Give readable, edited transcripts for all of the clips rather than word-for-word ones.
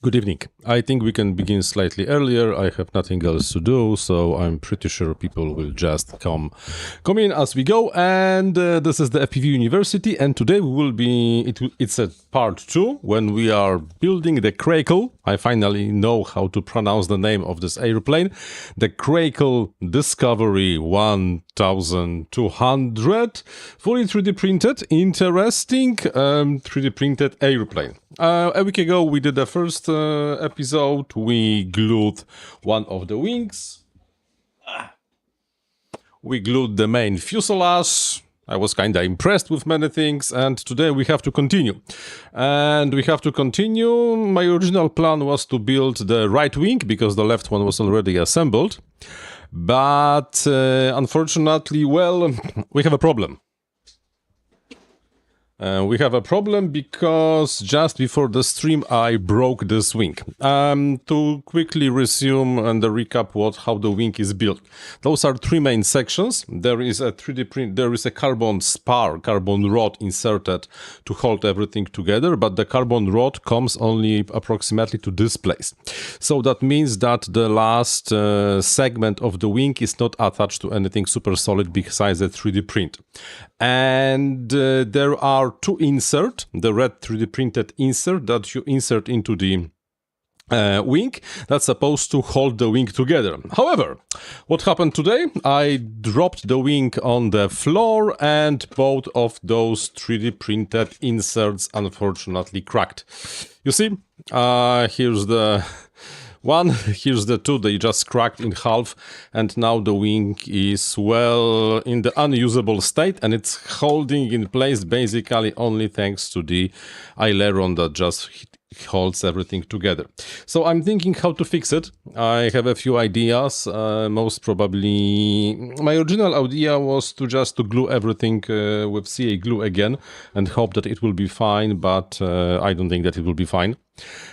Good evening. I think we can begin slightly earlier. I have nothing else to do, so I'm pretty sure people will just come in as we go. And this is the FPV University, and today we will be. It's a part 2 when we are building the Craycle. I finally know how to pronounce the name of this airplane, the Craycle Discovery 1200, fully 3D printed, interesting 3D printed airplane. A week ago we did the first episode. We glued one of the wings. We glued the main fuselage. I was kind of impressed with many things, and today we have to continue. My original plan was to build the right wing, because the left one was already assembled. But unfortunately, well, we have a problem. We have a problem because just before the stream I broke this wing. To quickly resume and recap how the wing is built. Those are 3 main sections. There is a 3D print. There is a carbon rod inserted to hold everything together, but the carbon rod comes only approximately to this place. So that means that the last segment of the wing is not attached to anything super solid besides the 3D print. And there are 2 inserts, the red 3D printed insert that you insert into the wing that's supposed to hold the wing together. However, what happened today? I dropped the wing on the floor and both of those 3D printed inserts unfortunately cracked. You see, here's the one, here's the 2, they just cracked in half, and now the wing is, well, in the unusable state, and it's holding in place basically only thanks to the aileron that just holds everything together. So I'm thinking how to fix it. I have a few ideas. Most probably my original idea was to glue everything with CA glue again and hope that it will be fine, but I don't think that it will be fine.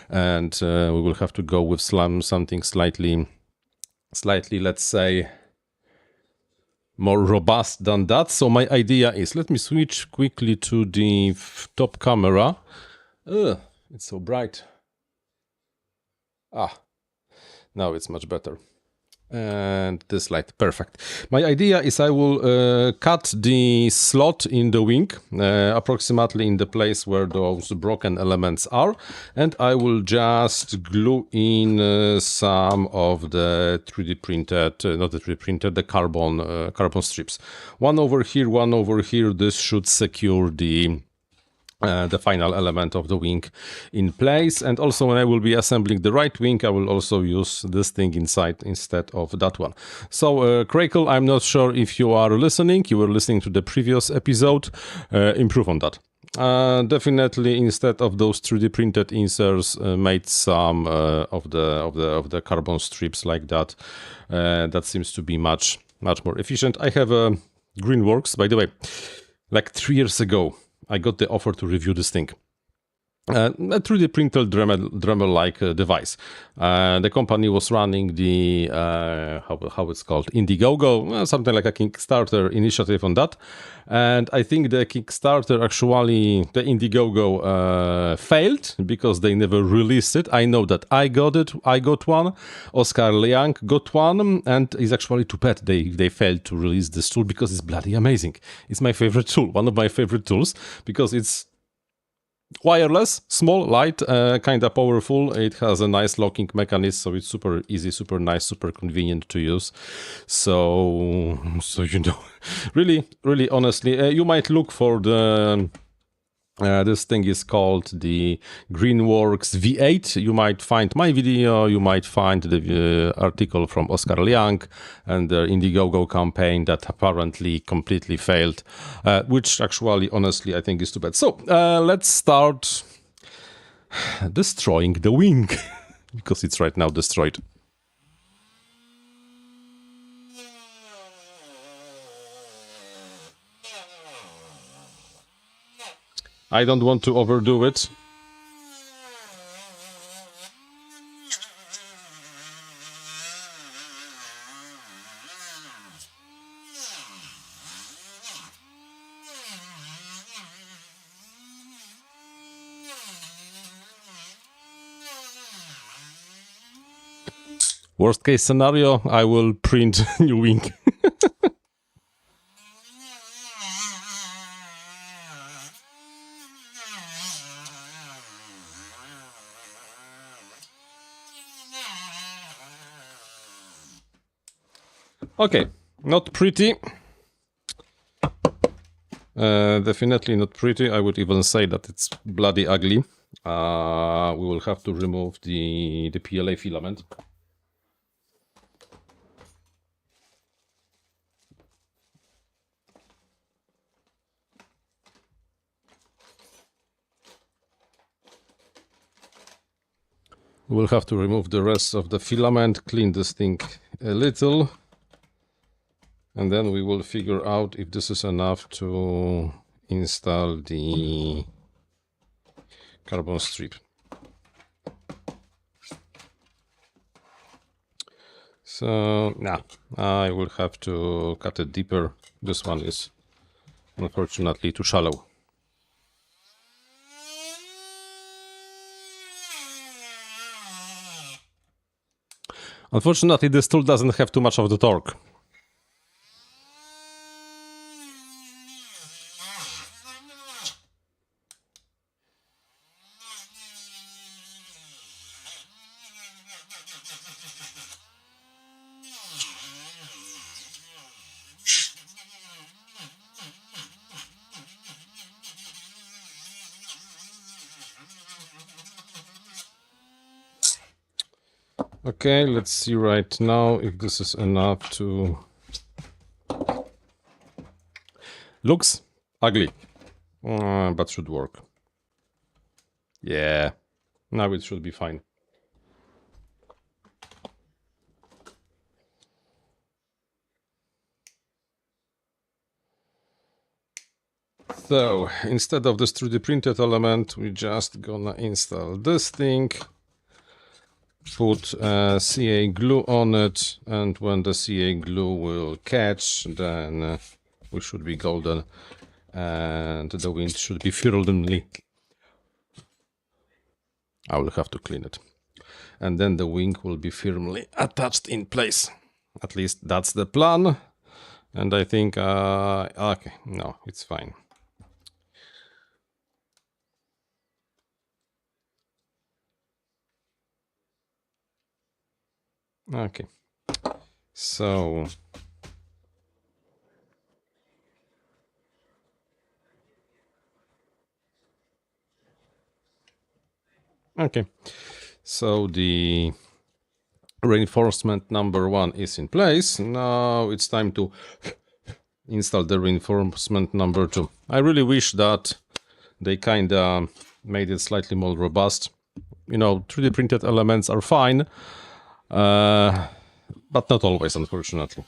And we will have to go with something slightly, let's say, more robust than that. So my idea is, let me switch quickly to the top camera. It's so bright. Now it's much better. And this light, perfect. My idea is I will cut the slot in the wing, approximately in the place where those broken elements are, and I will just glue in some of the 3D printed, not the 3D printed, the carbon strips. One over here, one over here. This should secure the final element of the wing in place. And also when I will be assembling the right wing, I will also use this thing inside instead of that one. So Craycle, I'm not sure if you are listening. You were listening to the previous episode. Improve on that. Definitely, instead of those 3D printed inserts, made some of the carbon strips like that. That seems to be much more efficient. I have Greenworks, by the way, like 3 years ago. I got the offer to review this thing. A 3D printed Dremel-like device. The company was running the, how it's called, Indiegogo, something like a Kickstarter initiative on that. And I think the Kickstarter, actually, the Indiegogo failed because they never released it. I know that I got it. I got one. Oscar Liang got one. And it's actually too bad they failed to release this tool because it's bloody amazing. It's my favorite tool, one of my favorite tools, because it's wireless, small, light, kind of powerful. It has a nice locking mechanism, so it's super easy, super nice, super convenient to use. So you know, really honestly, you might look for the this thing is called the Greenworks V8. You might find my video, you might find the article from Oscar Liang and the Indiegogo campaign that apparently completely failed, which actually, honestly, I think is too bad. So let's start destroying the wing, because it's right now destroyed. I don't want to overdo it. Worst case scenario, I will print new wing. Okay, not pretty. Definitely not pretty. I would even say that it's bloody ugly. We will have to remove the PLA filament. We'll have to remove the rest of the filament, clean this thing a little, and then we will figure out if this is enough to install the carbon strip. So, nah, I will have to cut it deeper. This one is unfortunately too shallow. Unfortunately, this tool doesn't have too much of the torque. Okay, let's see right now if this is enough to... Looks ugly, but should work. Yeah, now it should be fine. So, instead of this 3D printed element, we're just gonna install this thing. Put CA glue on it, and when the CA glue will catch, then we should be golden, and the wind should be firmly. I will have to clean it, and then the wing will be firmly attached in place. At least that's the plan, and I think okay, no, it's fine. Okay, so okay, so the reinforcement number 1 is in place. Now it's time to install the reinforcement number 2. I really wish that they kinda made it slightly more robust. You know, 3D printed elements are fine, but not always, unfortunately.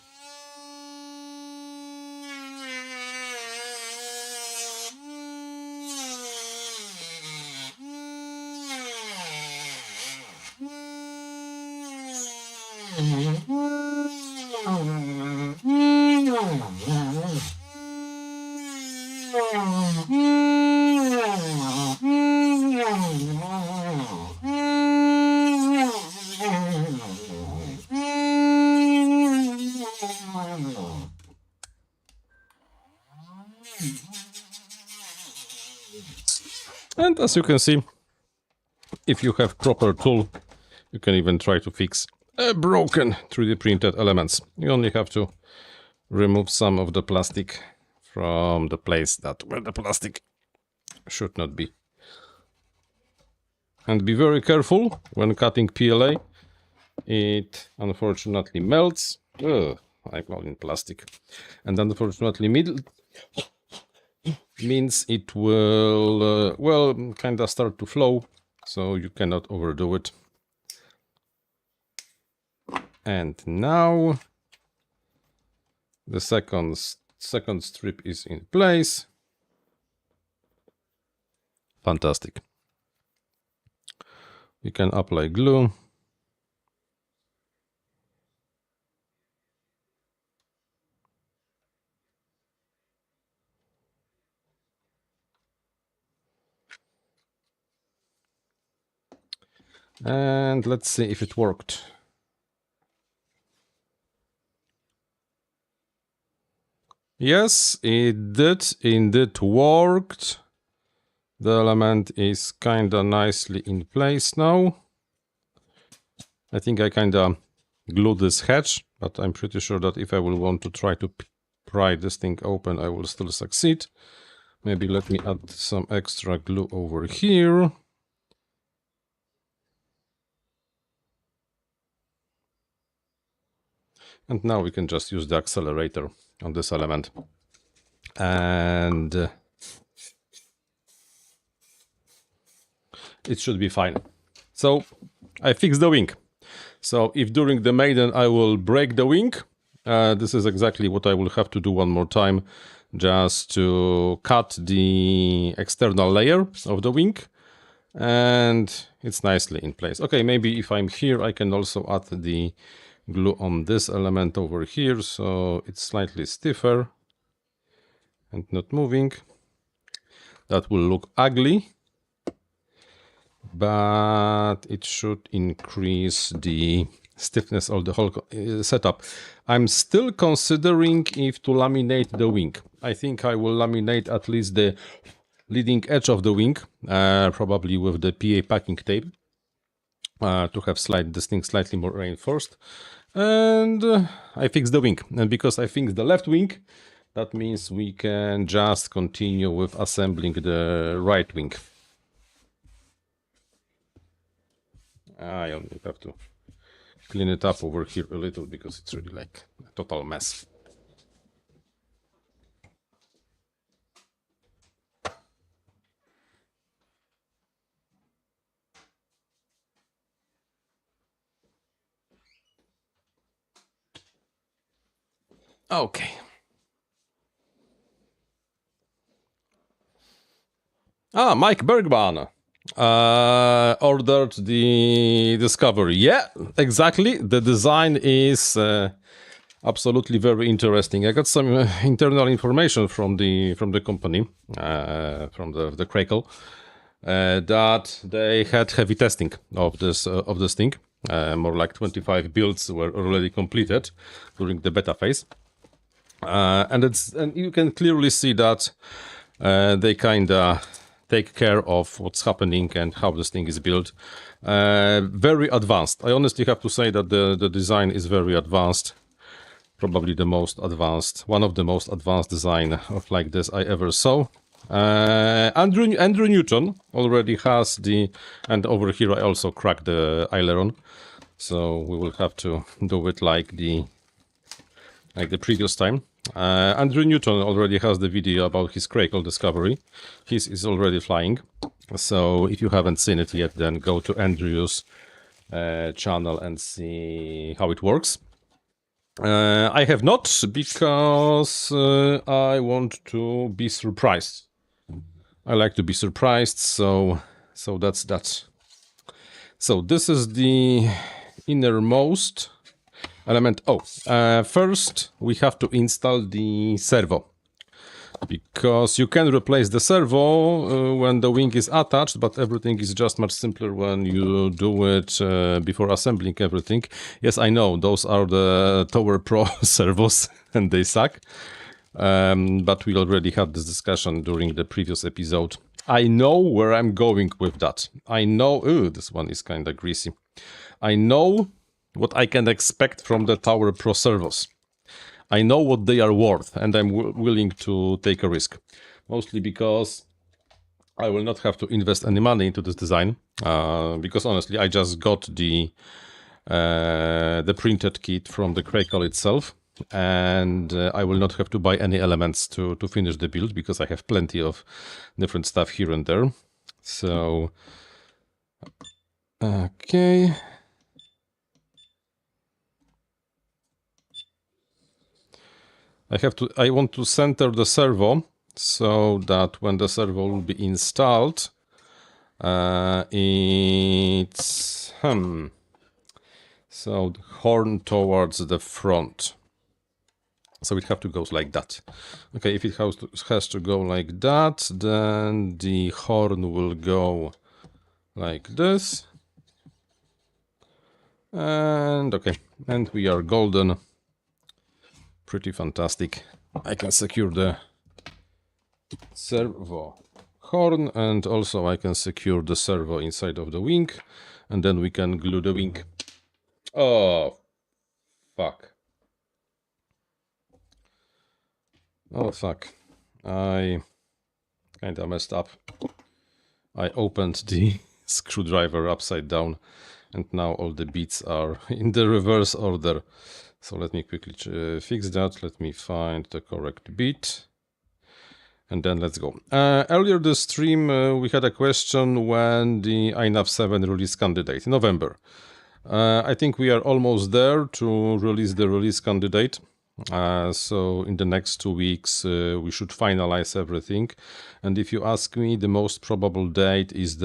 And as you can see, if you have proper tool, you can even try to fix broken 3D printed elements. You only have to remove some of the plastic from the place where the plastic should not be. And be very careful when cutting PLA. It unfortunately melts. Ugh, I'm all in plastic. And unfortunately means it will, well, kind of start to flow, so you cannot overdo it. And now the second strip is in place. Fantastic. We can apply glue. And let's see if it worked. Yes, it did indeed worked. The element is kinda nicely in place now. I think I kinda glued this hatch, but I'm pretty sure that if I will want to try to pry this thing open, I will still succeed. Maybe let me add some extra glue over here. And now we can just use the accelerator on this element. And it should be fine. So I fixed the wing. So if during the maiden I will break the wing, this is exactly what I will have to do one more time, just to cut the external layer of the wing, and it's nicely in place. Okay, maybe if I'm here, I can also add the glue on this element over here, so it's slightly stiffer and not moving. That will look ugly, but it should increase the stiffness of the whole setup. I'm still considering if to laminate the wing. I think I will laminate at least the leading edge of the wing, probably with the PA packing tape, to have this thing slightly more reinforced. And I fixed the wing. And because I fixed the left wing, that means we can just continue with assembling the right wing. I only have to clean it up over here a little because it's really like a total mess. Okay. Mike Bergman ordered the Discovery. Yeah, exactly. The design is absolutely very interesting. I got some internal information from the company, from the Craycle, that they had heavy testing of this thing. More like 25 builds were already completed during the beta phase, and you can clearly see that they kinda take care of what's happening and how this thing is built. Very advanced. I honestly have to say that the design is very advanced. Probably the most advanced, one of the most advanced design of like this I ever saw. Andrew Newton already has and over here I also cracked the aileron, so we will have to do it like the previous time. Andrew Newton already has the video about his Craycle Discovery. His is already flying, so if you haven't seen it yet, then go to Andrew's channel and see how it works. I have not, because I want to be surprised. I like to be surprised, so that's that. So this is the innermost element. First we have to install the servo, because you can replace the servo when the wing is attached, but everything is just much simpler when you do it before assembling everything. Yes, I know, those are the Tower Pro servos and they suck, but we already had this discussion during the previous episode. I know where I'm going with that. I know, this one is kind of greasy. I know what I can expect from the Tower Pro servos. I know what they are worth, and I'm willing to take a risk. Mostly because I will not have to invest any money into this design. Because honestly, I just got the printed kit from the Craycle itself, and I will not have to buy any elements to finish the build, because I have plenty of different stuff here and there. So, okay. I want to center the servo so that when the servo will be installed, it's so the horn towards the front. So it have to go like that. Okay, if it has to go like that, then the horn will go like this. And okay, and we are golden. Pretty fantastic. I can secure the servo horn, and also I can secure the servo inside of the wing, and then we can glue the wing. Oh, fuck. Oh, fuck. I kinda messed up. I opened the screwdriver upside down, and now all the beats are in the reverse order. So let me quickly fix that. Let me find the correct beat. And then let's go. Earlier this stream, we had a question when the INAV 7 release candidate, November. I think we are almost there to release the release candidate. So in the next 2 weeks, we should finalize everything. And if you ask me, the most probable date is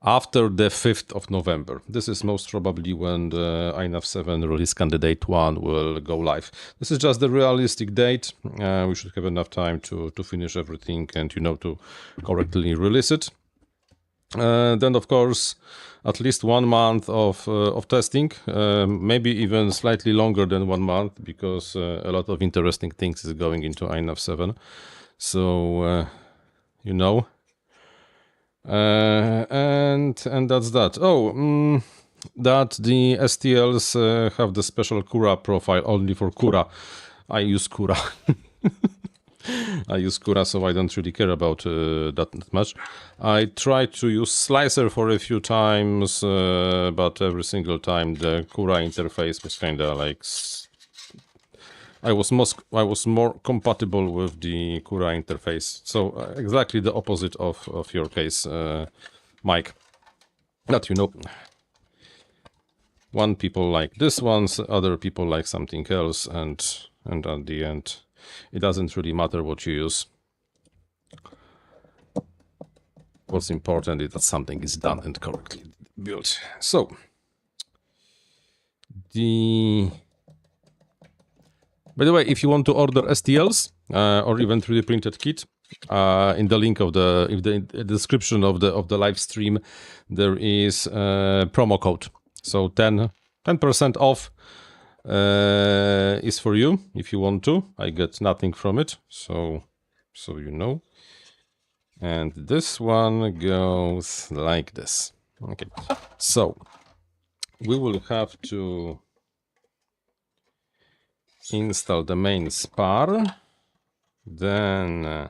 after the 5th of November. This is most probably when the INAV 7 release candidate 1 will go live. This is just the realistic date. We should have enough time to finish everything and, you know, to correctly release it. Then, of course, at least 1 month of testing, maybe even slightly longer than 1 month, because a lot of interesting things is going into INAV 7. So, you know. And that's that. Oh, that the STLs have the special Cura profile only for Cura. I use Cura. I use Cura, so I don't really care about that much. I tried to use Slicer for a few times, but every single time the Cura interface was kind of like... I was more compatible with the Cura interface. So exactly the opposite of your case, Mike. That, you know, one people like this one, other people like something else, and at the end, it doesn't really matter what you use. What's important is that something is done and correctly built. So, by the way, if you want to order STLs or even 3D printed kit, in the link of the description of the live stream, there is a promo code. So 10% off is for you if you want to. I get nothing from it, so you know. And this one goes like this. Okay, so we will have to install the main spar. Then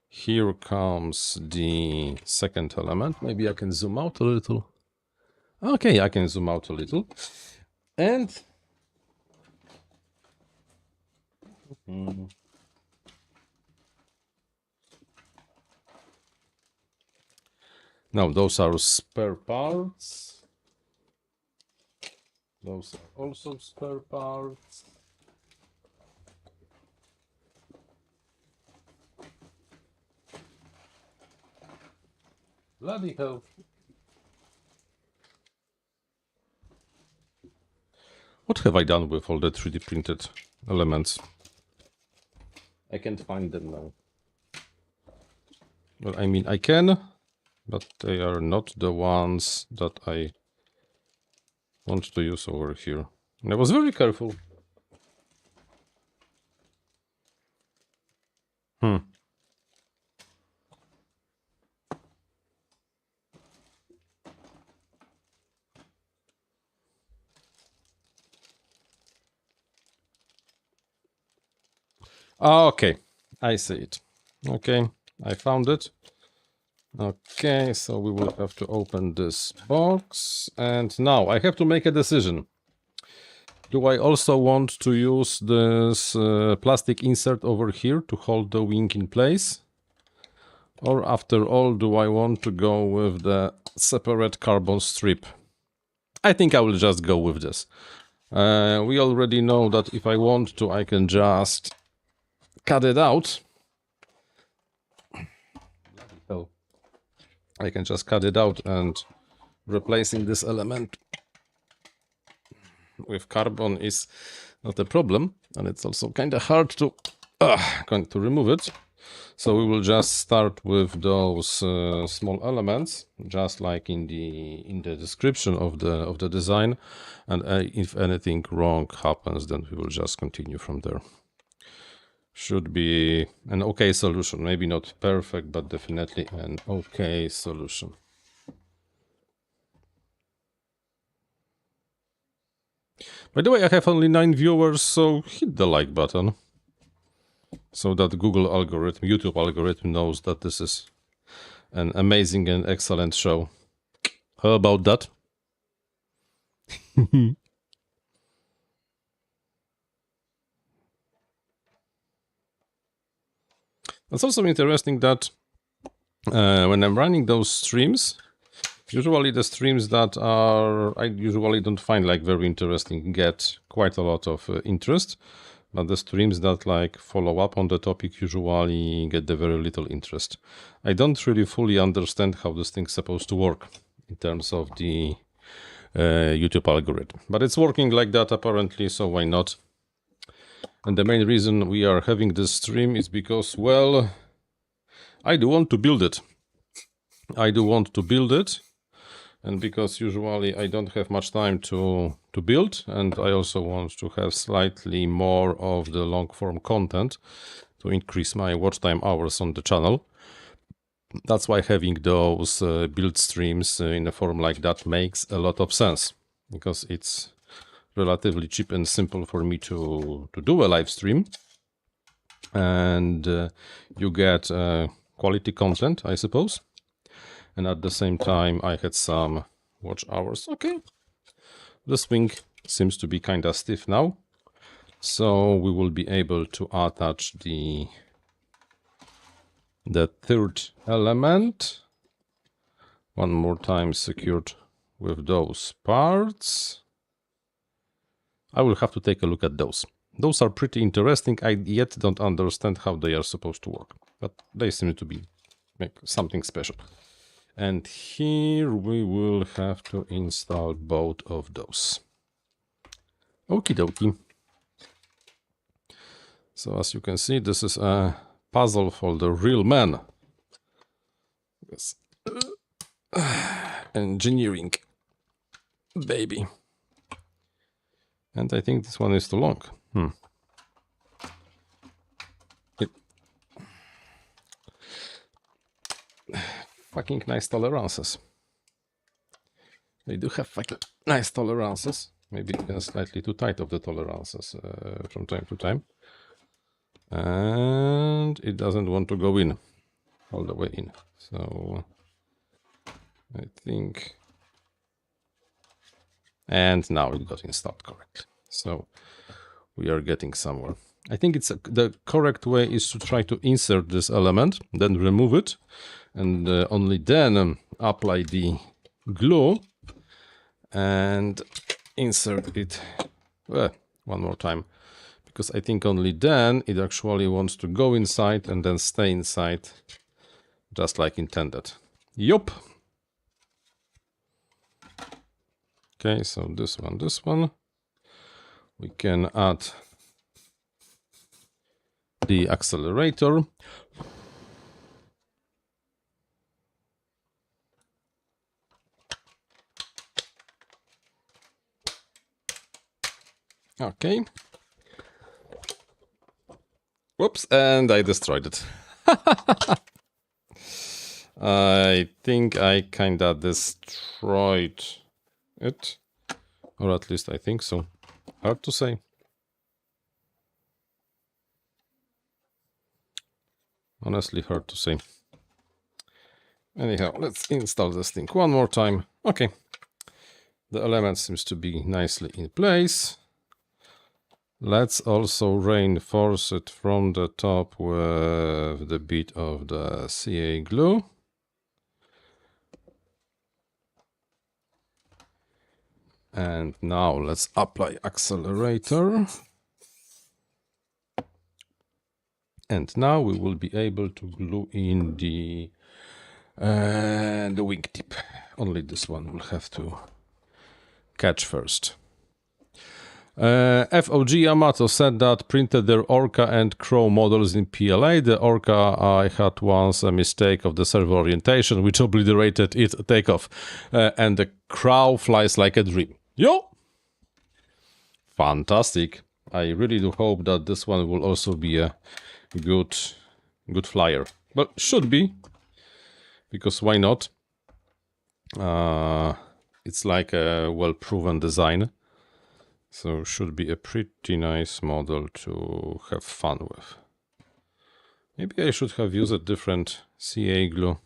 here comes the second element. Maybe I can zoom out a little. Okay, I can zoom out a little. And now those are spare parts. Those are also spare parts. Bloody hell. What have I done with all the 3D printed elements? I can't find them now. Well, I mean, I can, but they are not the ones that I want to use over here. And I was very careful. Okay, I see it. Okay, I found it. Okay, so we will have to open this box. And now I have to make a decision. Do I also want to use this plastic insert over here to hold the wing in place? Or after all, do I want to go with the separate carbon strip? I think I will just go with this. We already know that if I want to, I can just cut it out. So I can just cut it out, and replacing this element with carbon is not a problem, and it's also kind of hard to remove it. So we will just start with those small elements, just like in the description of the design, and if anything wrong happens, then we will just continue from there. Should be an okay solution, maybe not perfect, but definitely an okay solution. By the way, I have only 9 viewers, so hit the like button, so that Google algorithm, YouTube algorithm knows that this is an amazing and excellent show. How about that? It's also interesting that when I'm running those streams, usually the streams that I usually don't find like very interesting get quite a lot of interest, but the streams that like follow up on the topic usually get the very little interest. I don't really fully understand how this thing's supposed to work in terms of the YouTube algorithm, but it's working like that apparently, so why not? And the main reason we are having this stream is because, well, I do want to build it. And because usually I don't have much time to build, and I also want to have slightly more of the long form content to increase my watch time hours on the channel. That's why having those build streams in a form like that makes a lot of sense, because it's relatively cheap and simple for me to do a live stream, and you get quality content, I suppose. And at the same time, I had some watch hours. Okay, the swing seems to be kind of stiff now, so we will be able to attach the third element one more time, secured with those parts. I will have to take a look at those. Those are pretty interesting. I yet don't understand how they are supposed to work, but they seem to be something special. And here we will have to install both of those. Okie dokie. So as you can see, this is a puzzle for the real man. Yes. Engineering, baby. And I think this one is too long. Fucking nice tolerances. They do have fucking nice tolerances. Maybe slightly too tight of the tolerances from time to time. And it doesn't want to go in all the way in. So I think... And now it got installed correctly. So we are getting somewhere. I think it's the correct way is to try to insert this element, then remove it, and only then apply the glue and insert it one more time, because I think only then it actually wants to go inside and then stay inside just like intended. Yup. Okay, so this one. We can add the accelerator. Okay. Whoops, and I destroyed it. I think I kinda destroyed it. Or at least I think so. Hard to say. Honestly, hard to say. Anyhow, let's install this thing one more time. Okay. The element seems to be nicely in place. Let's also reinforce it from the top with the bit of the CA glue. And now let's apply accelerator. And now we will be able to glue in the wingtip. Only this one will have to catch first. FOG Yamato said that printed their Orca and Crow models in PLA. The Orca, I had once a mistake of the servo orientation, which obliterated its takeoff. And the Crow flies like a dream. Yo! Fantastic. I really do hope that this one will also be a good flyer. Well, should be. Because why not? It's like a well-proven design. So should be a pretty nice model to have fun with. Maybe I should have used a different CA glue.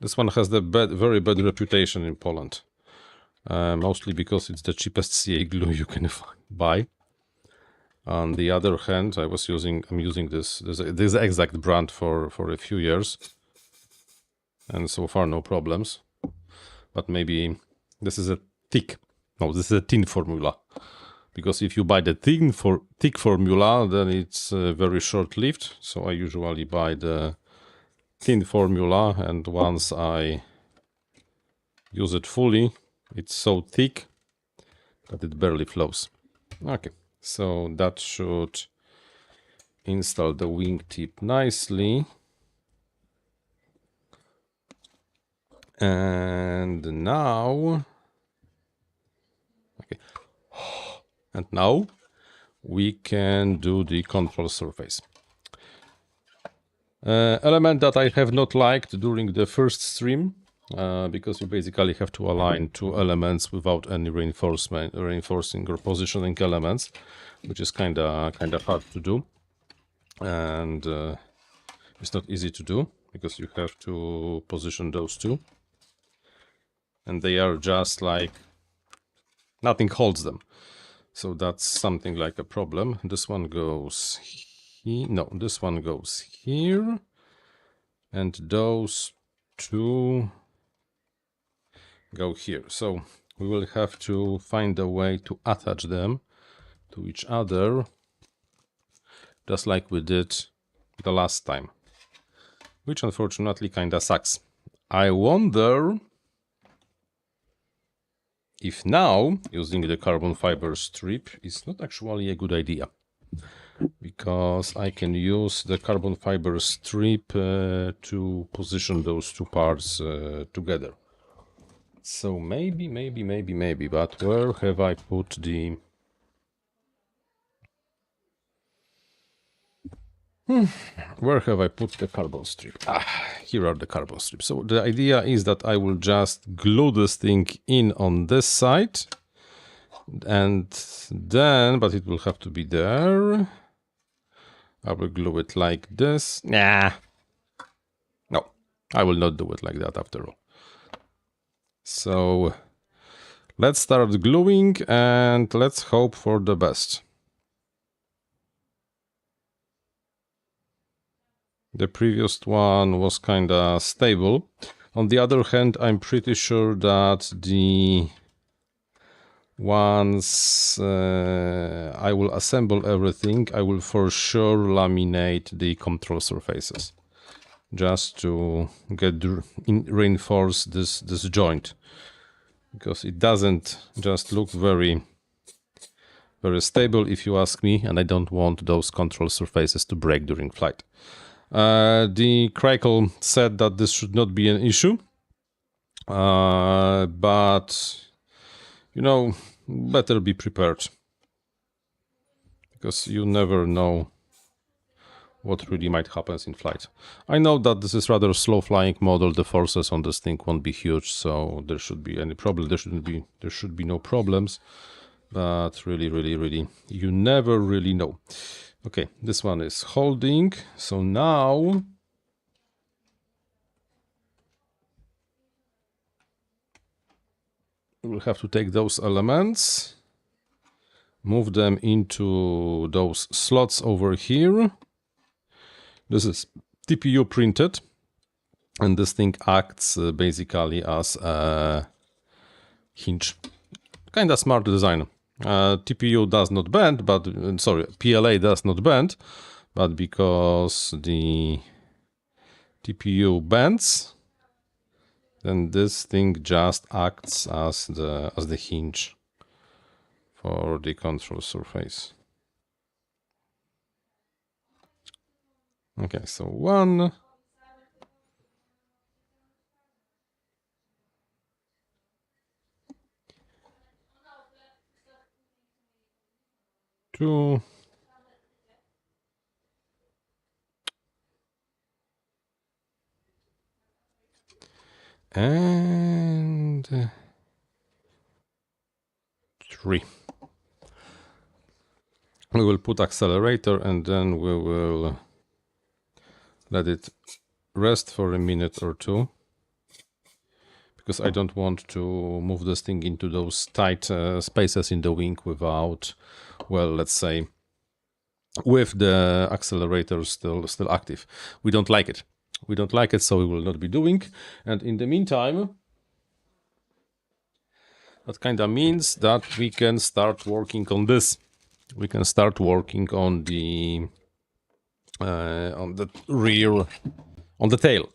This one has the very bad reputation in Poland. Mostly because it's the cheapest CA glue you can buy. On the other hand, I'm using this exact brand for a few years. And so far no problems. But maybe this is a thick. No, this is a thin formula. Because if you buy the thick formula, then it's very short-lived. So I usually buy the thin formula, and once I use it fully, it's so thick that it barely flows. Okay, so that should install the wingtip nicely. And now... Okay. And now we can do the control surface. Element that I have not liked during the first stream, because you basically have to align two elements without any reinforcing or positioning elements, which is kinda hard to do, and it's not easy to do because you have to position those two, and they are just like nothing holds them. So that's something like a problem. This one goes here. No, this one goes here. And those two go here. So we will have to find a way to attach them to each other, just like we did the last time, which unfortunately kinda sucks. I wonder if now using the carbon fiber strip is not actually a good idea, because I can use the carbon fiber strip to position those two parts together. So maybe, but where have I put the... Where have I put the carbon strip? Here are the carbon strips. So the idea is that I will just glue this thing in on this side, and then, but it will have to be there. I will glue it like this. Nah. No, I will not do it like that after all. So let's start gluing and let's hope for the best. The previous one was kinda stable. On the other hand, I'm pretty sure that once I will assemble everything, I will for sure laminate the control surfaces, just to reinforce this joint, because it doesn't just look very stable, if you ask me, and I don't want those control surfaces to break during flight. The Craycle said that this should not be an issue, but you know, better be prepared, because you never know what really might happen in flight. I know that this is rather slow flying model. The forces on this thing won't be huge, so there should be any problem. There should be no problems, but really, you never really know. Okay, this one is holding, so now we'll have to take those elements, move them into those slots over here. This is TPU printed, and this thing acts basically as a hinge. Kinda smart design. TPU does not bend, but sorry, PLA does not bend, but because the TPU bends, then this thing just acts as the hinge for the control surface. Okay, so 1. 2. And 3. We will put accelerator and then we will let it rest for a minute or two, because I don't want to move this thing into those tight spaces in the wing without, well, let's say, with the accelerator still active. We don't like it. We don't like it, so we will not be doing. And in the meantime, that kind of means that we can start working on this. We can start working on the rear, on the tail.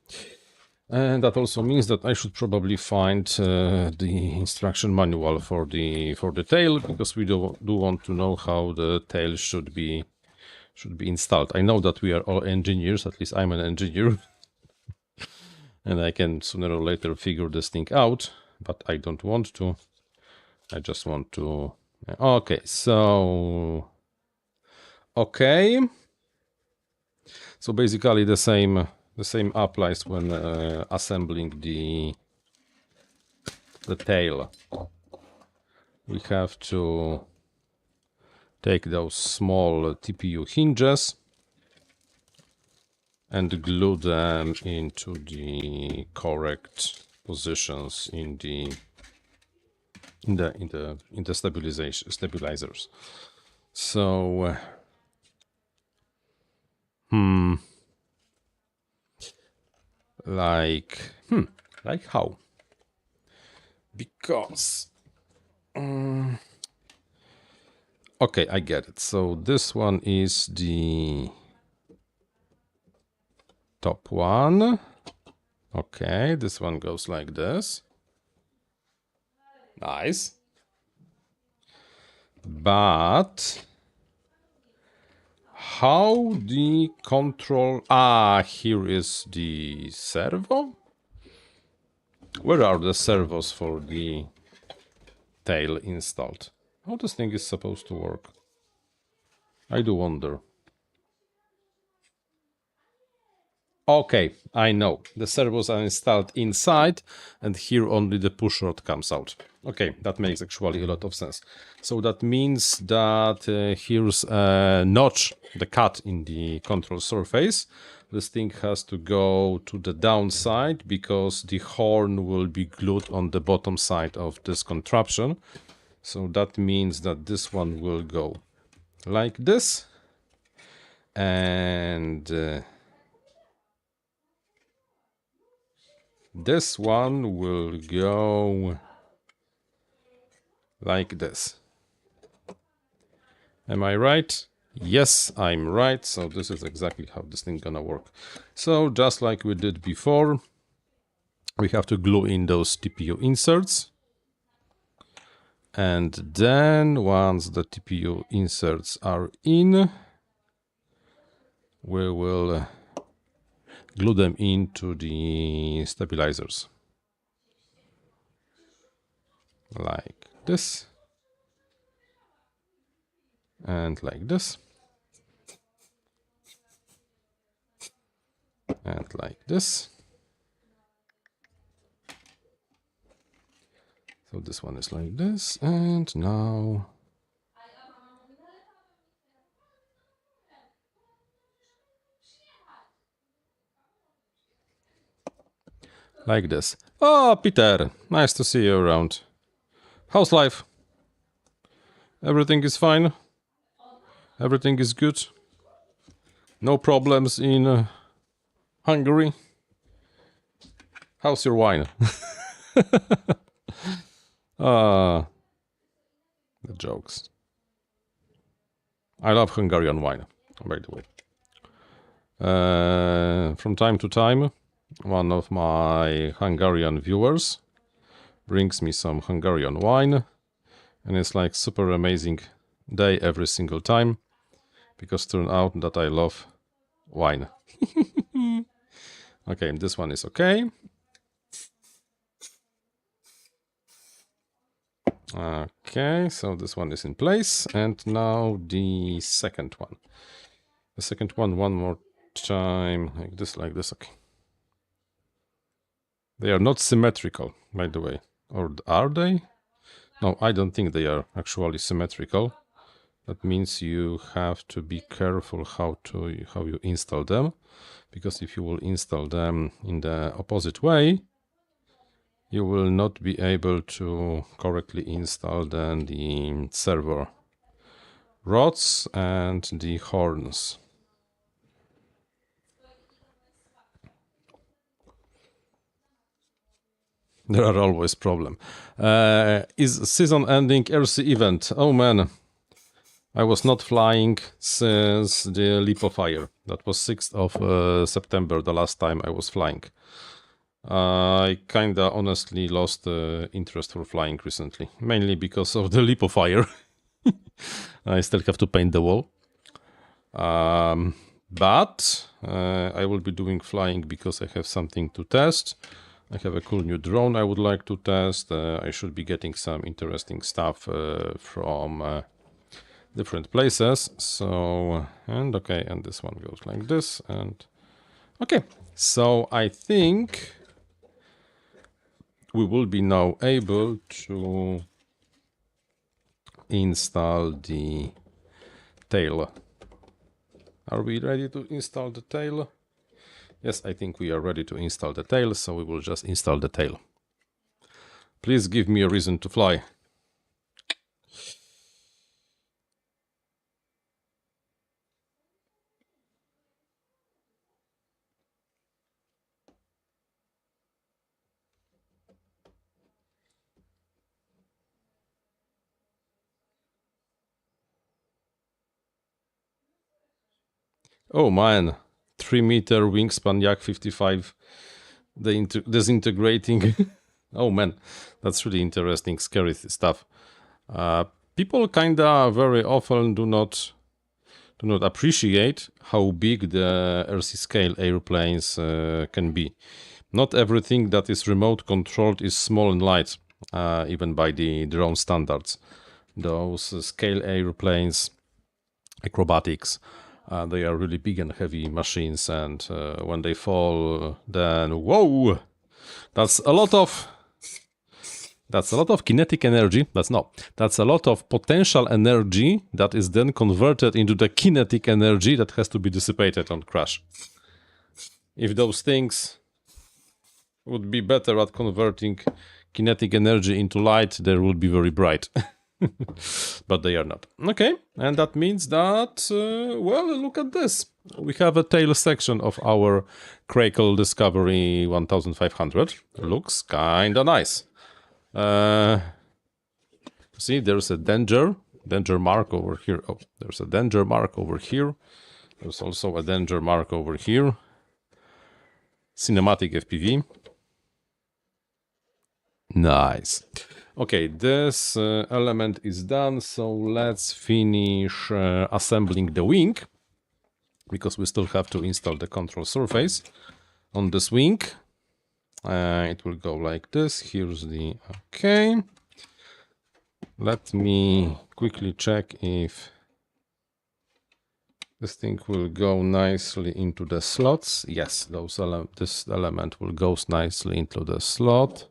And that also means that I should probably find the instruction manual for the tail, because we do want to know how the tail should be installed. I know that we are all engineers, at least I'm an engineer, and I can sooner or later figure this thing out, but I don't want to. I just want to. Okay, so so basically the same applies when assembling the tail. We have to take those small TPU hinges and glue them into the correct positions in the stabilizers. So like how? Because okay, I get it. So this one is the top one. Okay, this one goes like this. Nice. But how the control... here is the servo. Where are the servos for the tail installed? How this thing is supposed to work? I do wonder. Okay, I know. The servos are installed inside, and here only the push rod comes out. Okay, that makes actually a lot of sense. So that means that here's a notch, the cut in the control surface. This thing has to go to the downside because the horn will be glued on the bottom side of this contraption. So that means that this one will go like this. And this one will go like this. Am I right? Yes, I'm right. So this is exactly how this thing gonna work. So just like we did before, we have to glue in those TPU inserts. And then once the TPU inserts are in, we will glue them into the stabilizers. Like this. And like this. And like this. So this one is like this, and now like this. Oh, Peter, nice to see you around. How's life? Everything is fine? Everything is good? No problems in Hungary? How's your wine? The jokes. I love Hungarian wine, by the way. From time to time, one of my Hungarian viewers brings me some Hungarian wine, And it's like super amazing day every single time, because turn out that I love wine. Okay, this one is okay. Okay, so this one is in place, and now the second one. The second one more time, like this, okay. They are not symmetrical, by the way. Or are they? No, I don't think they are actually symmetrical. That means you have to be careful how you install them, because if you will install them in the opposite way, you will not be able to correctly install then the servo rods and the horns. There are always problems. Is season ending RC event? Oh man, I was not flying since the leap of fire. That was 6th of September, the last time I was flying. I kinda honestly lost interest for flying recently, mainly because of the leap of fire. I still have to paint the wall. But I will be doing flying because I have something to test. I have a cool new drone I would like to test. I should be getting some interesting stuff from different places. So, and okay, and this one goes like this, and okay. So I think we will be now able to install the tail. Are we ready to install the tail? Yes, I think we are ready to install the tail, so we will just install the tail. Please give me a reason to fly. Oh man, 3-meter wingspan Yak 55, disintegrating. Oh man, that's really interesting, scary stuff. People kinda very often do not appreciate how big the RC scale airplanes can be. Not everything that is remote controlled is small and light, even by the drone standards. Those scale airplanes, acrobatics, they are really big and heavy machines, and when they fall, then whoa, that's a lot of kinetic energy. That's a lot of potential energy that is then converted into the kinetic energy that has to be dissipated on crash. If those things would be better at converting kinetic energy into light, they would be very bright. But they are not. Okay, and that means that, well, look at this. We have a tail section of our Craycle Discovery 1500. Looks kinda nice. See, there's a danger mark over here. Oh, there's a danger mark over here. There's also a danger mark over here. Cinematic FPV. Nice. Okay, this element is done, so let's finish assembling the wing, because we still have to install the control surface on this wing. It will go like this. Here's the... okay. Let me quickly check if this thing will go nicely into the slots. Yes, this element will go nicely into the slot.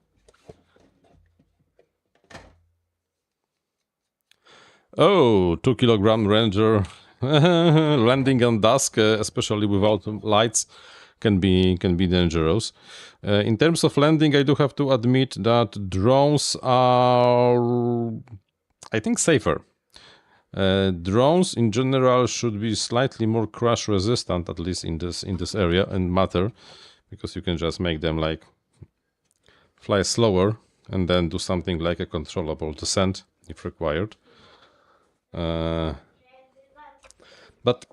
Oh, 2 kilogram Ranger landing on dusk, especially without lights, can be dangerous. In terms of landing, I do have to admit that drones are, I think, safer. Drones in general should be slightly more crash resistant, at least in this area and matter, because you can just make them like fly slower and then do something like a controllable descent if required. But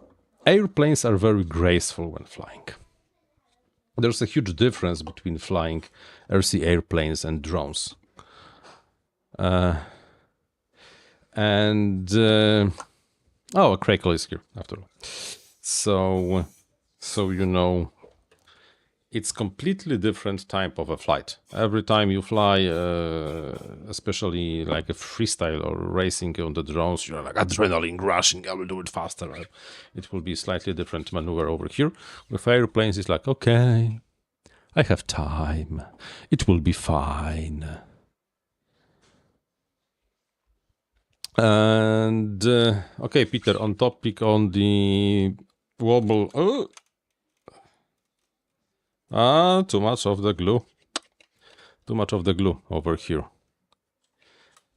airplanes are very graceful when flying. There's a huge difference between flying RC airplanes and drones. And oh, Craycle is here after all. So you know, it's completely different type of a flight. Every time you fly, especially like a freestyle or racing on the drones, you're like adrenaline rushing. I will do it faster. It will be slightly different maneuver over here. With airplanes, it's like, okay, I have time. It will be fine. And okay, Peter, on topic on the wobble. Too much of the glue. Too much of the glue over here.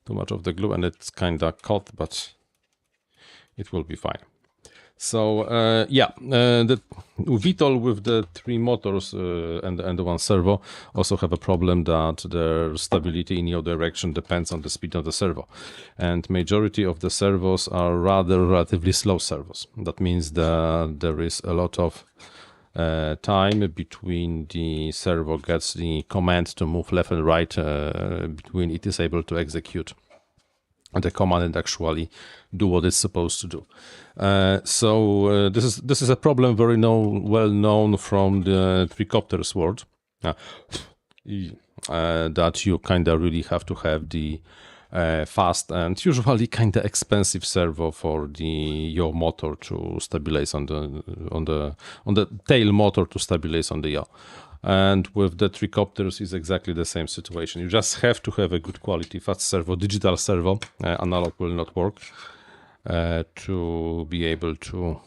Too much of the glue, and it's kinda caught, but it will be fine. So yeah, the VTOL with the 3 motors and the 1 servo also have a problem that their stability in your direction depends on the speed of the servo, and majority of the servos are relatively slow servos. That means that there is a lot of time between the servo gets the command to move left and right, between it is able to execute the command and actually do what it's supposed to do. So this is a problem very well known from the tricopters world, that you kinda really have to have the fast and usually kinda expensive servo for the yaw motor to stabilize on the tail motor to stabilize on the yaw. And with the tricopters is exactly the same situation. You just have to have a good quality fast servo. Digital servo, analog will not work, to be able to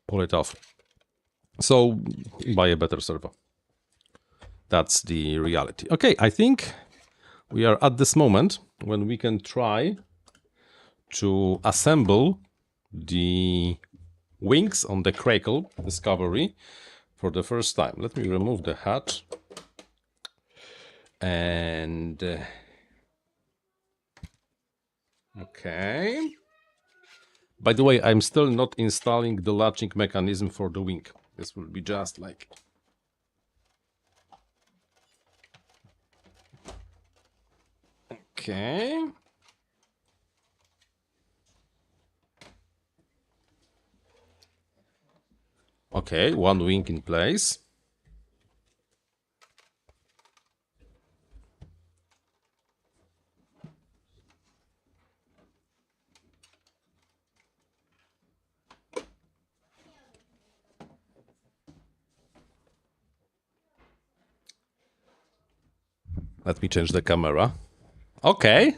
pull it off. So buy a better servo. That's the reality. Okay, I think we are at this moment when we can try to assemble the wings on the Craycle Discovery for the first time. Let me remove the hat. And okay. By the way, I'm still not installing the latching mechanism for the wing. This will be just like... Okay. Okay, 1 wing in place. Let me change the camera. Okay.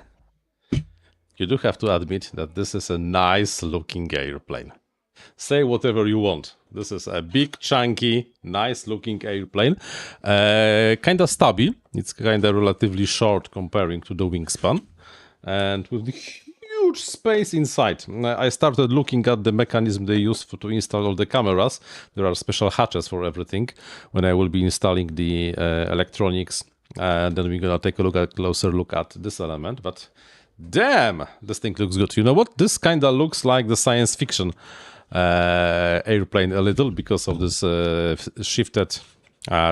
You do have to admit that this is a nice looking airplane. Say whatever you want. This is a big, chunky, nice looking airplane. Kind of stubby. It's kind of relatively short comparing to the wingspan. And with the huge space inside. I started looking at the mechanism they use to install all the cameras. There are special hatches for everything. When I will be installing the electronics, then we're gonna take a closer look at this element. But damn, this thing looks good. You know what? This kind of looks like the science fiction airplane a little because of this shifted,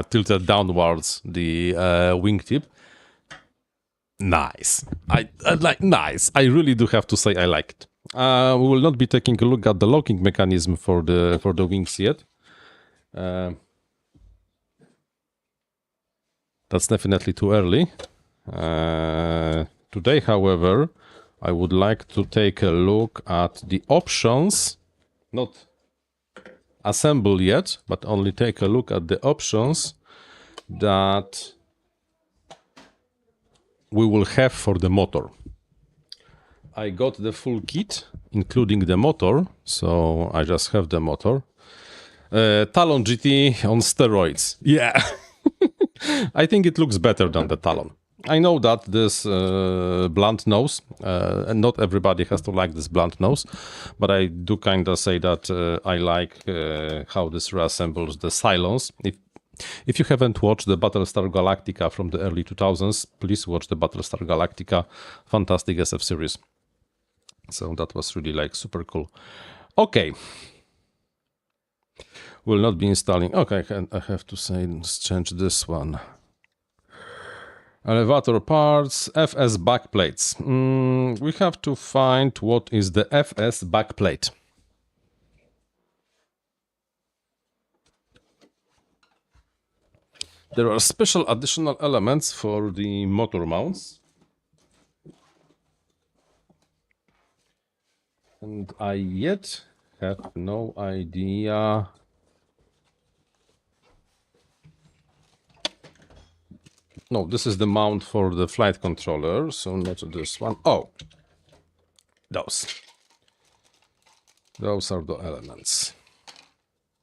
tilted downwards the wingtip. Nice. I like nice. I really do have to say I like it. We will not be taking a look at the locking mechanism for the wings yet. That's definitely too early. Today, however, I would like to take a look at the options, not assemble yet, but only take a look at the options that we will have for the motor. I got the full kit, including the motor, so I just have the motor. Talon GT on steroids. Yeah. I think it looks better than the Talon. I know that this blunt nose, and not everybody has to like this blunt nose, but I do kind of say that I like how this reassembles the Cylons. If you haven't watched the Battlestar Galactica from the early 2000s, please watch the Battlestar Galactica. Fantastic SF series. So that was really like super cool. Okay. Will not be installing. Okay, I have to say, let's change this one. Elevator parts, FS backplates. We have to find what is the FS backplate. There are special additional elements for the motor mounts. And I yet have no idea. No, this is the mount for the flight controller, so not this one. Oh, those. Those are the elements.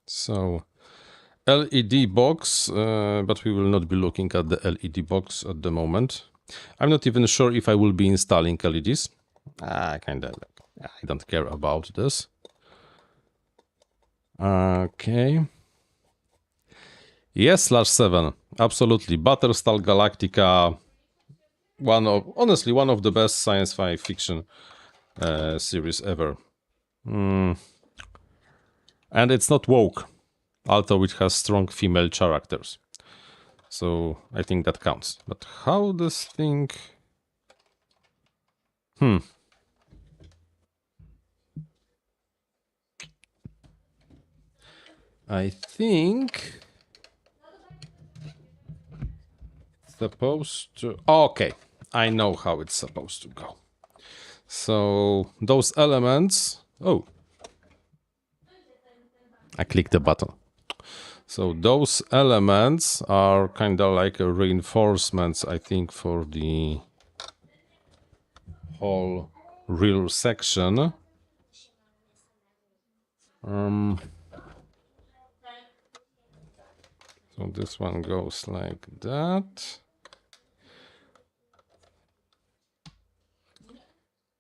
So, LED box, but we will not be looking at the LED box at the moment. I'm not even sure if I will be installing LEDs. I don't care about this. Okay. Yes, /7. Absolutely. Battlestar Galactica. Honestly, one of the best science fiction series ever. And it's not woke, although it has strong female characters. So I think that counts. But how this thing... I think... supposed to... Okay, I know how it's supposed to go. So those elements... Oh. I clicked the button. So those elements are kind of like a reinforcements, I think, for the whole rear section. So this one goes like that.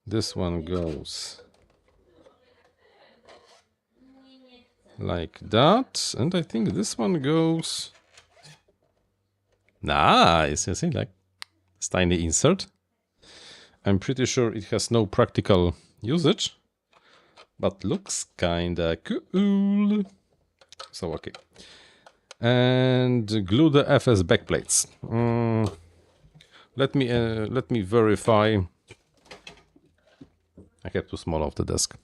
This one goes like that, and I think this one goes nice. You see, like this tiny insert. I'm pretty sure it has no practical usage, but looks kinda cool. So okay, and glue the FS backplates. Let me verify. I get too small off the desk.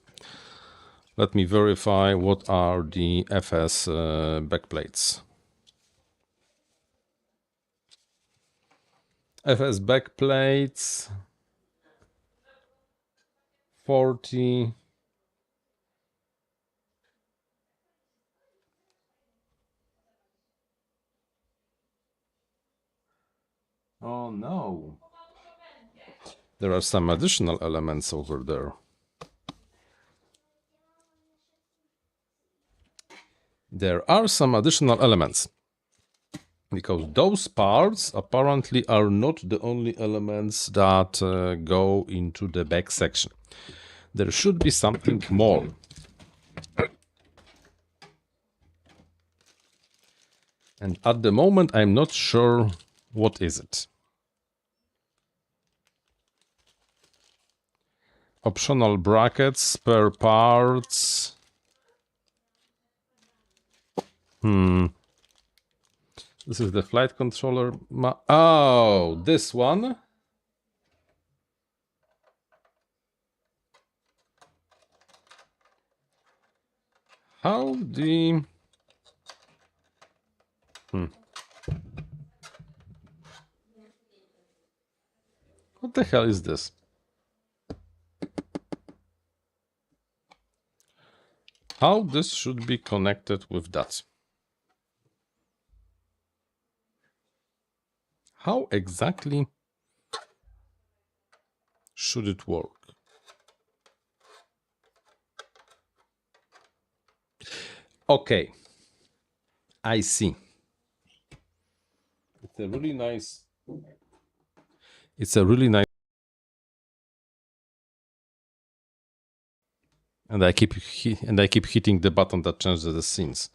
Let me verify what are the FS backplates. FS backplates 40. Oh no. There are some additional elements over there. There are some additional elements. Because those parts apparently are not the only elements that go into the back section. There should be something more. And at the moment, I'm not sure what is it. Optional brackets, spare parts. This is the flight controller. Oh, this one. How the... What the hell is this? How this should be connected with that? How exactly should it work? Okay, I see. It's a really nice. And I keep hitting the button that changes the scenes.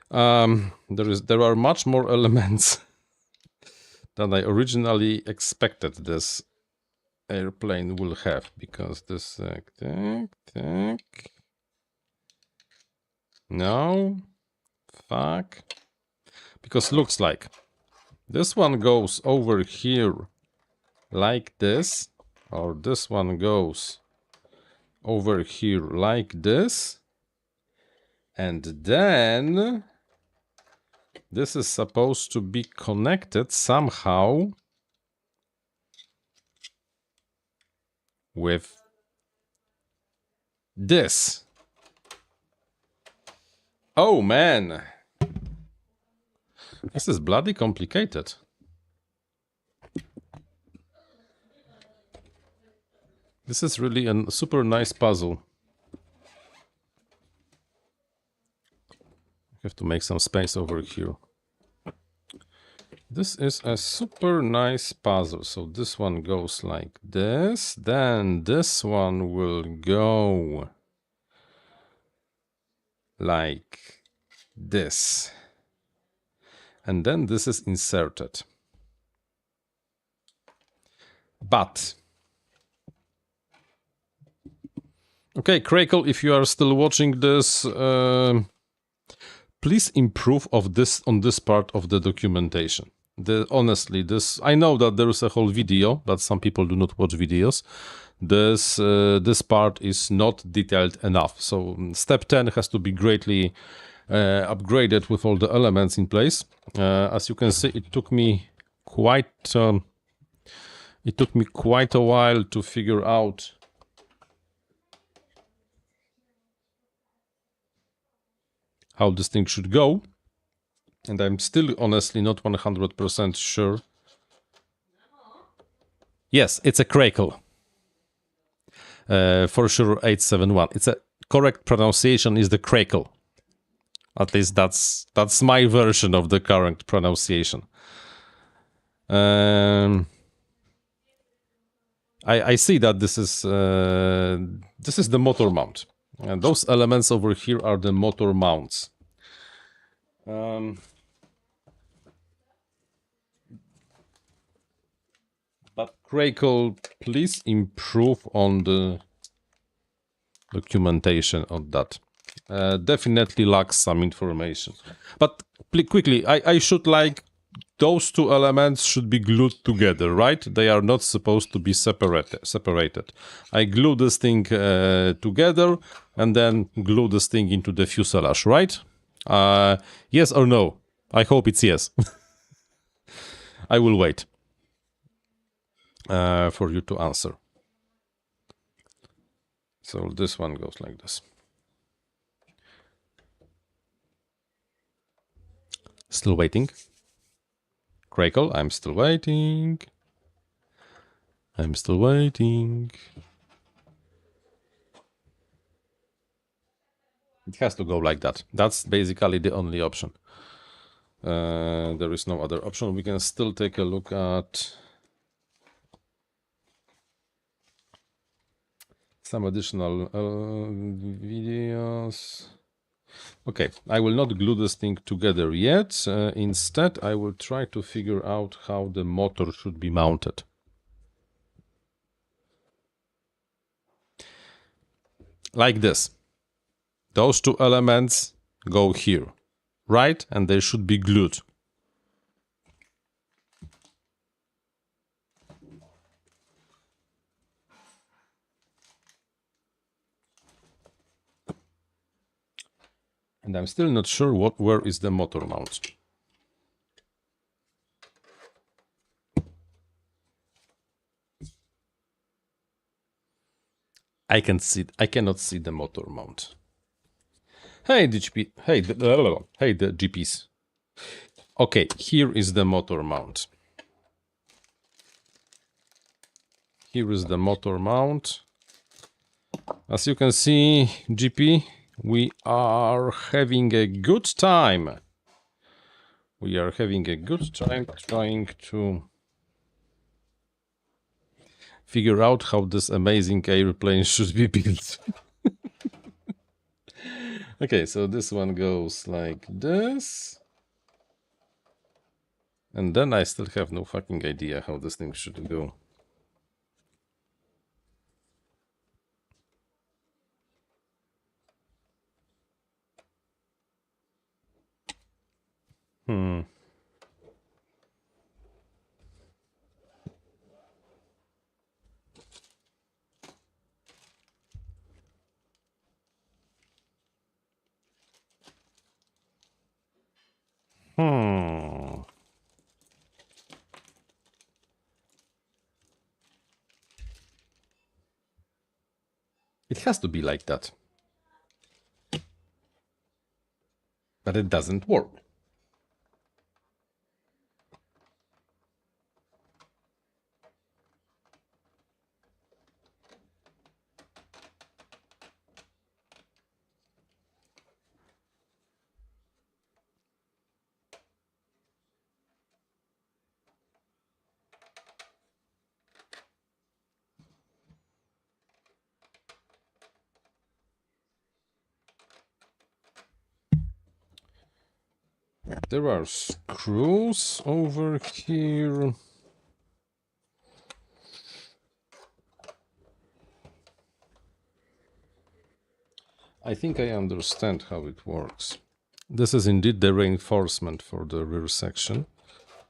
There are much more elements than I originally expected this airplane will have, because this no, fuck, because looks like This one goes over here like this, or this one goes over here like this, and then this is supposed to be connected somehow with this. Oh man, this is bloody complicated. This is really a super nice puzzle. I have to make some space over here. This is a super nice puzzle. So this one goes like this, then this one will go like this, and then this is inserted. But okay, Craycle, if you are still watching this, please improve on this part of the documentation. Honestly, I know that there is a whole video, but some people do not watch videos. This part is not detailed enough. So step 10 has to be greatly upgraded with all the elements in place. As you can see, it took me quite a while to figure out how this thing should go. And I'm still honestly not 100% sure. Yes, it's a Craycle. For sure, 871. It's a correct pronunciation is the Craycle. At least that's my version of the current pronunciation. I see that this is the motor mount. And those elements over here are the motor mounts. But Craycle, please improve on the documentation on that. Definitely lacks some information. But quickly, I should like those two elements should be glued together, right? They are not supposed to be separated. I glue this thing together and then glue this thing into the fuselage, right? Yes or no? I hope it's yes. I will wait for you to answer. So this one goes like this. Still waiting. Craycle, I'm still waiting. I'm still waiting. It has to go like that. That's basically the only option. There is no other option. We can still take a look at some additional videos. Okay, I will not glue this thing together yet. Instead, I will try to figure out how the motor should be mounted. Like this. Those two elements go here, right? And they should be glued. And I'm still not sure where is the motor mount. I cannot see the motor mount. Hey, the GP. Hey, the GPs. Okay, here is the motor mount. Here is the motor mount. As you can see, GP, we are having a good time. We are having a good time trying to figure out how this amazing airplane should be built. Okay, so this one goes like this. And then I still have no fucking idea how this thing should go. It has to be like that. But it doesn't work. There are screws over here. I think I understand how it works. This is indeed the reinforcement for the rear section.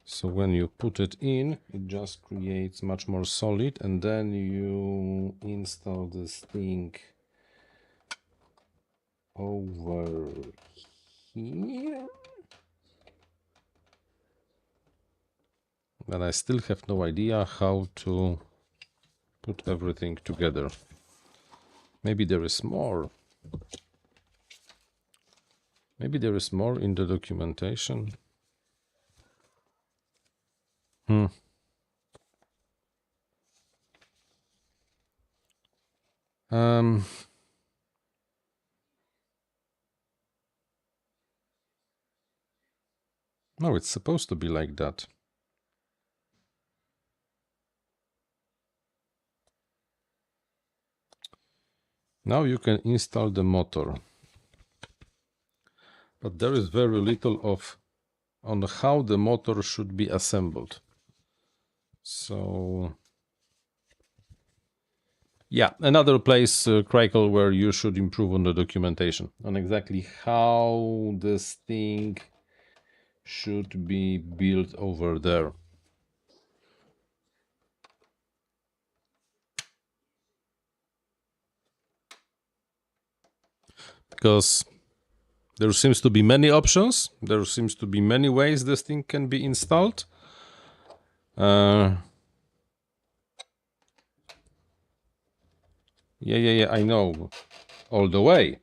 So when you put it in, it just creates much more solid, and then you install this thing over here. But I still have no idea how to put everything together. Maybe there is more. Maybe there is more in the documentation. No, it's supposed to be like that. Now you can install the motor. But there is very little on how the motor should be assembled. So yeah, another place, Craycle, where you should improve on the documentation on exactly how this thing should be built over there. Because there seems to be many options. There seems to be many ways this thing can be installed. Yeah, I know. All the way.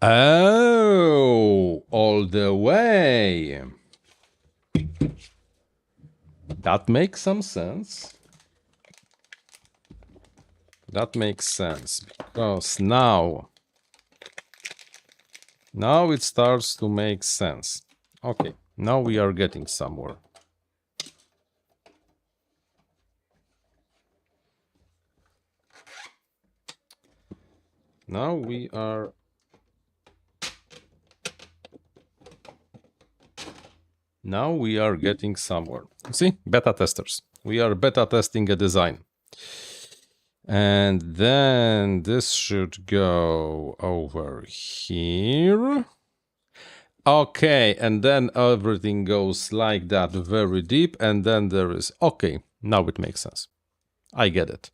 Oh, all the way. That makes some sense. That makes sense, because now it starts to make sense. Okay, now we are getting somewhere. Now we are getting somewhere. See, beta testers. We are beta testing a design. And then this should go over here. Okay, and then everything goes like that, very deep, and then there is... Okay, now it makes sense. I get it.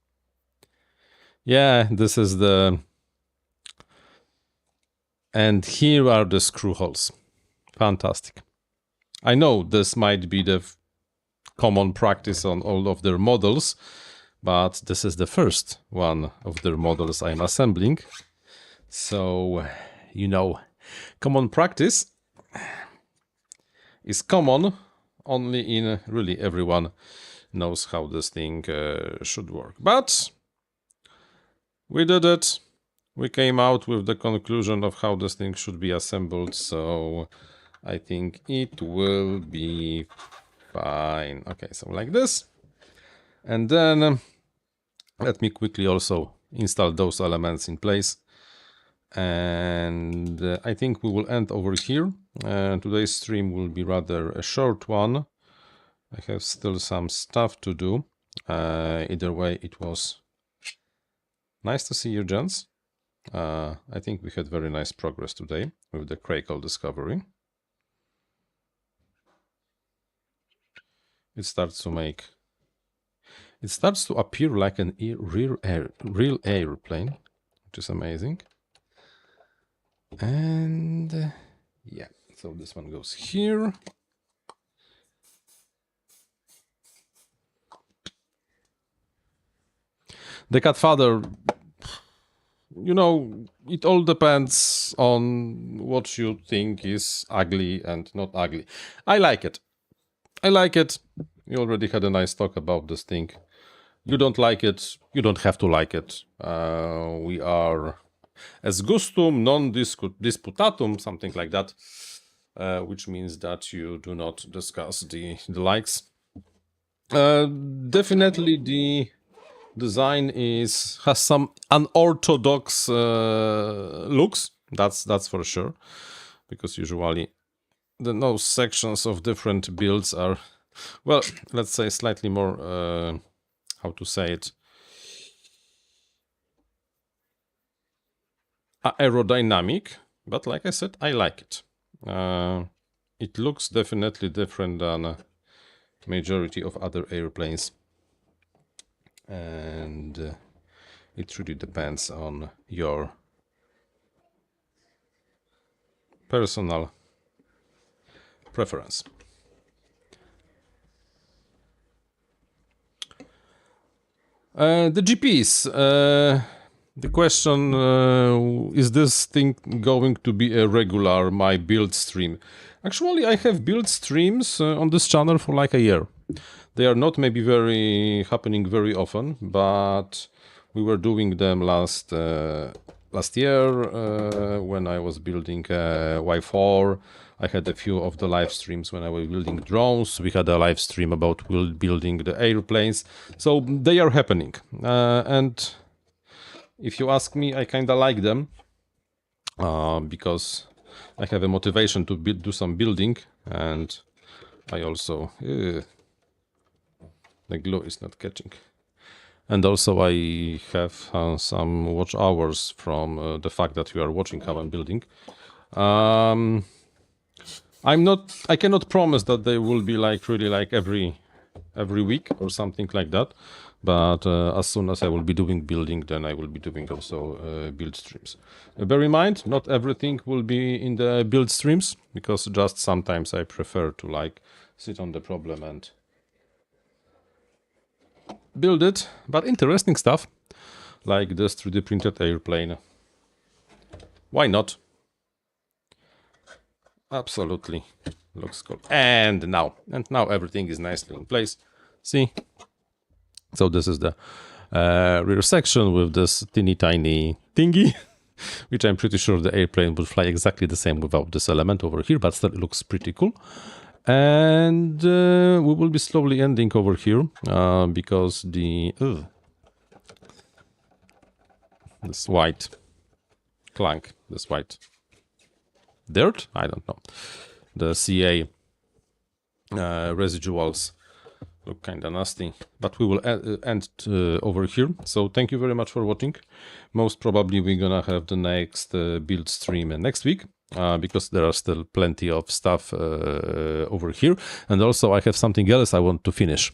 Yeah, this is the... And here are the screw holes. Fantastic. I know this might be the common practice on all of their models, but this is the first one of their models I'm assembling. So, you know, common practice is common only in really everyone knows how this thing should work. But we did it. We came out with the conclusion of how this thing should be assembled, so I think it will be fine. Okay, so like this. And then let me quickly also install those elements in place. And I think we will end over here. Today's stream will be rather a short one. I have still some stuff to do. Either way, it was nice to see you, gents. I think we had very nice progress today with the Craycle Discovery. It starts to appear like an real airplane, which is amazing. And yeah, So this one goes here. The cat father, you know, it all depends on what you think is ugly and not ugly. I like it. I like it. We already had a nice talk about this thing. You don't like it, you don't have to like it. We are as gustum non disputatum, something like that, which means that you do not discuss the likes. Definitely the design has some unorthodox looks. That's for sure, because usually the nose sections of different builds are, well, let's say slightly more how to say it, aerodynamic, but like I said, I like it. It looks definitely different than a majority of other airplanes, and it really depends on your personal preference. The GPS. The question, is this thing going to be a regular, my build stream? Actually, I have build streams on this channel for like a year. They are not maybe happening very often, but we were doing them last year when I was building Y4. I had a few of the live streams when I was building drones. We had a live stream about building the airplanes. So they are happening. And if you ask me, I kind of like them because I have a motivation to do some building, and I also... the glue is not catching. And also I have some watch hours from the fact that you are watching how I'm building. I cannot promise that they will be like really like every week or something like that, but as soon as I will be doing building, then I will be doing also build streams. Bear in mind, not everything will be in the build streams, because just sometimes I prefer to like sit on the problem and build it. But interesting stuff like this 3D printed airplane, why not? Absolutely looks cool. And now everything is nicely in place. See? So this is the rear section with this teeny tiny thingy, which I'm pretty sure the airplane would fly exactly the same without this element over here, but still it looks pretty cool. And we will be slowly ending over here because this white clank, this white dirt, I don't know, the CA residuals look kind of nasty, but we will end over here. So thank you very much for watching. Most probably we're gonna have the next build stream next week, because there are still plenty of stuff over here, and also I have something else I want to finish.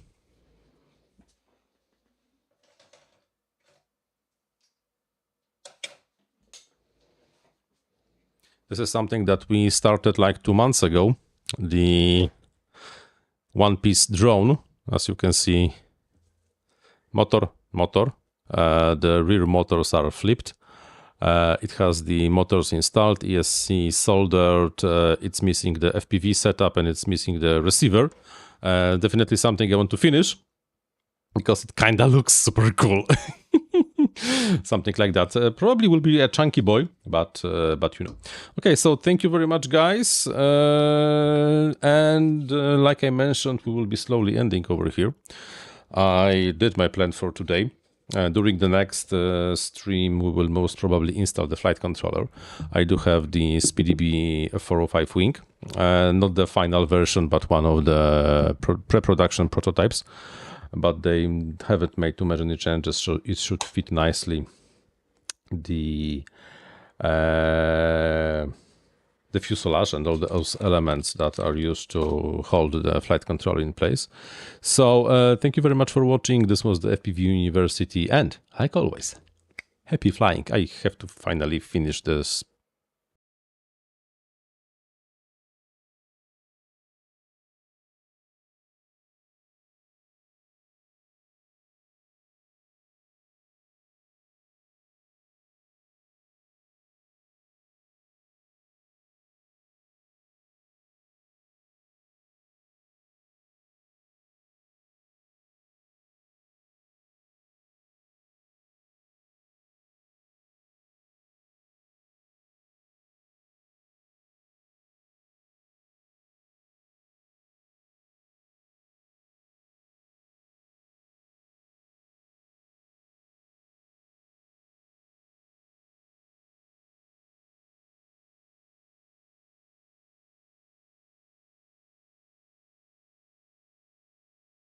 This is something that we started like 2 months ago, the one-piece drone. As you can see, motor, the rear motors are flipped. It has the motors installed, ESC soldered, it's missing the FPV setup, and it's missing the receiver. Definitely something I want to finish, because it kind of looks super cool. Something like that. Probably will be a chunky boy, but you know. Okay, so thank you very much, guys. And like I mentioned, we will be slowly ending over here. I did my plan for today. During the next stream, we will most probably install the flight controller. I do have the SpeedyB 405 wing, not the final version, but one of the pre-production prototypes. But they haven't made too many changes, so it should fit nicely the fuselage and all those elements that are used to hold the flight control in place. So thank you very much for watching. This was the FPV University, and like always, happy flying. I have to finally finish this